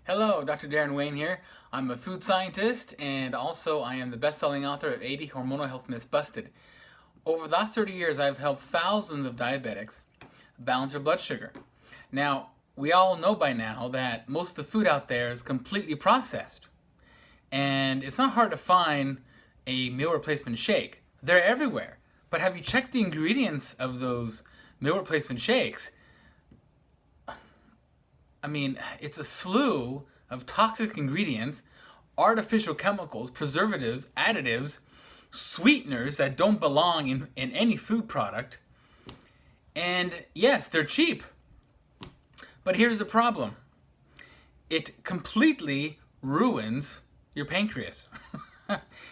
Hello, Dr. Darren Wayne here. I'm a food scientist and also I am the best-selling author of 80 Hormonal Health Myths Busted. Over the last 30 years, I've helped thousands of diabetics balance their blood sugar. Now, we all know by now that most of the food out there is completely processed. And it's not hard to find a meal replacement shake. They're everywhere. But have you checked the ingredients of those meal replacement shakes? I mean, it's a slew of toxic ingredients, artificial chemicals, preservatives, additives, sweeteners that don't belong in any food product. And yes, they're cheap. But here's the problem. It completely ruins your pancreas.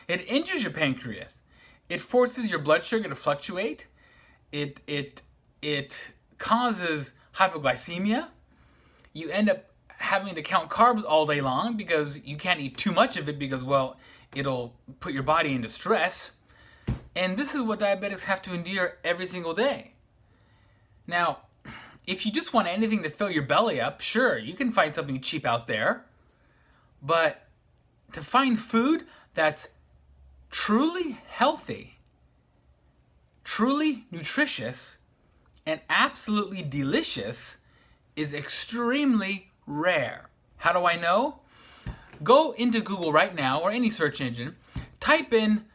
It injures your pancreas. It forces your blood sugar to fluctuate. It causes hypoglycemia. You end up having to count carbs all day long because you can't eat too much of it because, well, it'll put your body into stress. And this is what diabetics have to endure every single day. Now, if you just want anything to fill your belly up, sure, you can find something cheap out there. But to find food that's truly healthy, truly nutritious, and absolutely delicious is extremely rare. How do I know? Go into Google right now or any search engine, type in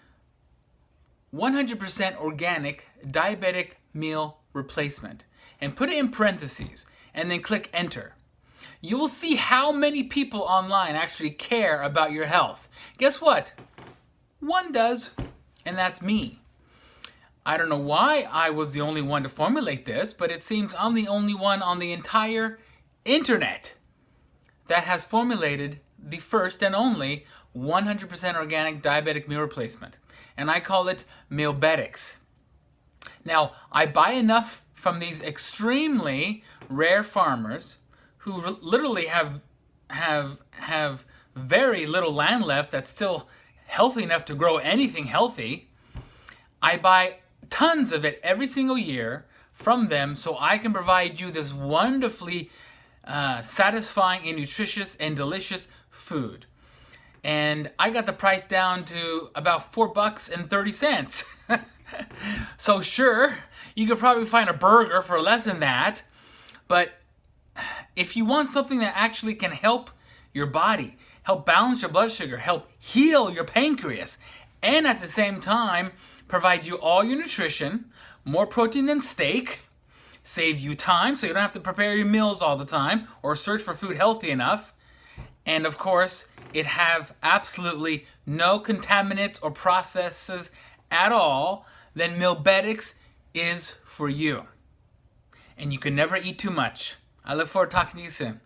100% organic diabetic meal replacement and put it in parentheses and then click enter. You will see how many people online actually care about your health. Guess what? One does, and that's me. I don't know why I was the only one to formulate this, but it seems I'm the only one on the entire internet that has formulated the first and only 100% organic diabetic meal replacement. And I call it Mealbetics. Now, I buy enough from these extremely rare farmers who literally have very little land left that's still healthy enough to grow anything healthy. I buy tons of it every single year from them so I can provide you this wonderfully satisfying and nutritious and delicious food. And I got the price down to about $4.30. So sure, you could probably find a burger for less than that. But if you want something that actually can help your body, help balance your blood sugar, help heal your pancreas, and at the same time provide you all your nutrition, more protein than steak, save you time so you don't have to prepare your meals all the time or search for food healthy enough, and of course, it have absolutely no contaminants or processes at all, then Mealbetics is for you. And you can never eat too much. I look forward to talking to you soon.